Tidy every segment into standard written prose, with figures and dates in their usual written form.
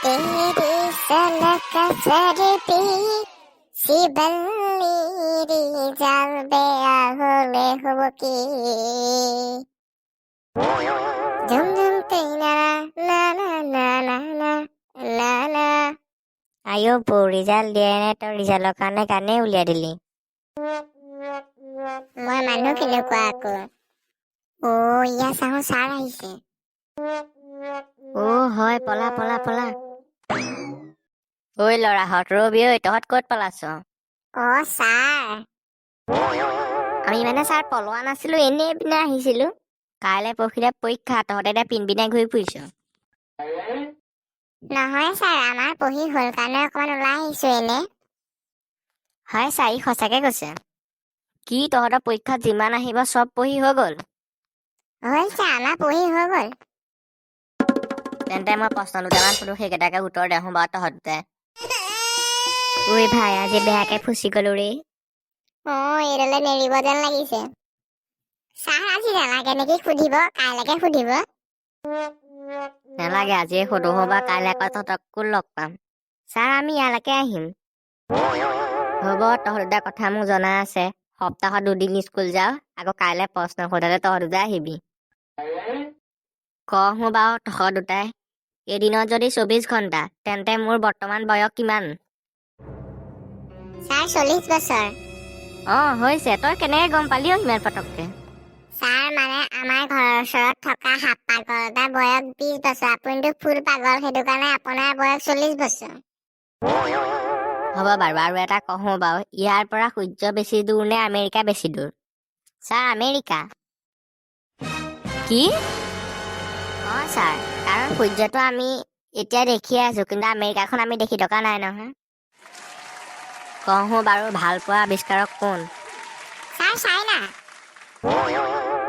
तेरी सनक सर पे सिबल्ली री जाल बे आहले होके झुम झुम तेना ना ना ना ना ना ना ना আয়ো বৌ ৰিজাল্ট দিয়াই নাই তই ৰিজাল্টৰ কাৰণে গানে উলিয়াই দিলি মই মানুহ কেনেকুৱা আকৌ অ ইয়া চাওঁ ছাৰ আহিছে অ হয় পলা পলা পলা ঐ ল'ৰাহঁত ৰবি ঐ তহঁত ক'ত পলাছ অ ছাৰ আমি মানে ছাৰ পলোৱা নাছিলো এনেই পিনে আহিছিলো কাইলৈ পৰহিলে পৰীক্ষা তহঁতে এতিয়া পিনপিনাই ঘূৰি ফুৰিছ নহয় ছাৰ আমাৰ পঢ়ি হ'ল কাৰণে অকমান ওলাই আহিছো এনে হয় ছাৰ ই সঁচাকে কৈছে কি তহঁতৰ পৰীক্ষাত যিমান আহিব চব পঢ়ি হৈ গ'ল হ'ল ছাৰ আমাৰ পঢ়ি হৈ গ'ল তেন্তে মই প্ৰশ্ন দুটামান সুধো সেইকেইটাকে উত্তৰ দেখোঁ বাৰু তহঁত দুটাই ঐ ভাই আজি বেয়াকে ফুচি গলো ৰে অ এইডালে নেৰিব যেন লাগিছে ছাৰ আজি নালাগে নেকি সুধিব কাইলৈকে সুধিব নালাগে আজিয়ে সুধো বা কাইলৈ আকৌ তহঁতকো লগ পাম ছাৰ আমি ইয়ালৈকে আহিম হ'ব তহঁত দুটা কথা মোক জনা আছে সপ্তাহত 2 দিন স্কুল যাওঁ আকৌ কাইলৈ প্ৰশ্ন সোধালে তহঁত দুটাই আহিবি কওঁ বাৰু তহঁত দুটাই এদিনত যদি 24 ঘণ্টা তেন্তে মোৰ বৰ্তমান বয়স কিমান ছাৰ 40 বছৰ অ হৈছে তই কেনেকে গম পালি ইমান পটককে ছাৰ মানে আমাৰ ঘৰৰ ওচৰত থকা সাপ পাগল এটা বয়স 20 বছৰ আপুনিতো ফুল পাগল সেইটো কাৰণে আপোনাৰ বয়স 40 বছৰ হ'ব বাৰু আৰু এটা কওঁ বাৰু ইয়াৰ পৰা সূৰ্য বেছি দূৰ নে আমেৰিকা বেছি দূৰ ছাৰ আমেৰিকা কি অ ছাৰ কাৰণ সূৰ্যটো আমি এতিয়া দেখিয়ে আছো কিন্তু আমেৰিকাখন আমি দেখি থকা নাই নহয় কওঁ বাৰু ভাল পোৱা আৱিষ্কাৰক কোন ছাৰ চাইনা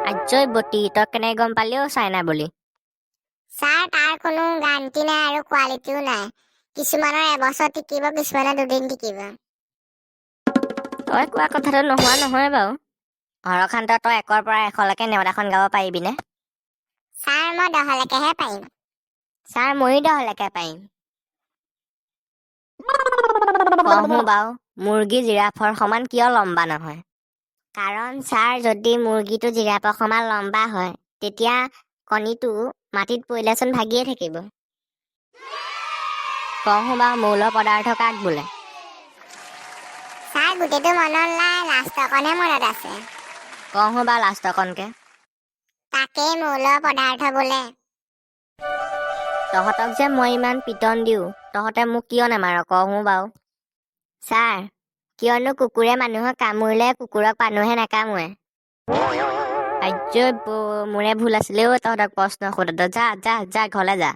আজয় বটি তই কেনেকে গম পালি অ চাইনা বুলি ছাৰ তাৰ কোনো গাৰণ্টি নাই আৰু কোৱালিটিও নাই কিছুমানৰ এবছৰ টিকিব কিছুমানৰ 2 দিন টিকিব তই কোৱা কথাটো নোহোৱা নহয় বাৰু হৰকান্ত তই 1ৰ পৰা 100লৈকে নেওতাখন গাব পাৰিবিনে ছাৰ মই 10লৈকেহে পাৰিম ছাৰ ময়ো 10লৈকে পাৰিম কওঁ বাৰু মুৰ্গী জিৰাফৰ সমান কিয় লম্বা নহয় কাৰণ ছাৰ যদি মুৰ্গীটো জিৰাফৰ সমান লম্বা হয় তেতিয়া কণীটো মাটিত পৰিলেচোন ভাগিয়ে থাকিব কওঁ বাৰু মৌল পদাৰ্থ কাক বোলে ছাৰ গোটেইটো মনত নাই লাষ্টকণহে মনত আছে কওঁ বাৰু লাষ্টকণকে তাকেই মৌল পদাৰ্থ বোলে তহঁতক যে মই ইমান পিটন দিওঁ তহঁতে মোক কিয় নামাৰ কওঁ বাৰু ছাৰ কিয়নো কুকুৰে মানুহক কামুৰিলে কুকুৰক মানুহে নাকামুৰে আজয় মোৰে ভুল আছিলেও তহঁতক প্ৰশ্ন সোধাটো যা যা যা ঘৰলে যা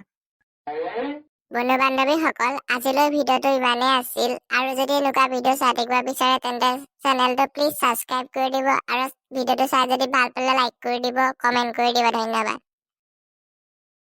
বন্ধু বান্ধৱীসকল আজিলৈ ভিডিঅ'টো ইমানেই আছিল আৰু যদি এনেকুৱা ভিডিঅ' চাই থাকিব বিচাৰে তেন্তে চেনেলটো প্লিজ ছাবস্ক্ৰাইব কৰি দিব আৰু ভিডিঅ'টো চাই যদি ভাল পালে লাইক কৰি দিব কমেণ্ট কৰি দিব ধন্যবাদ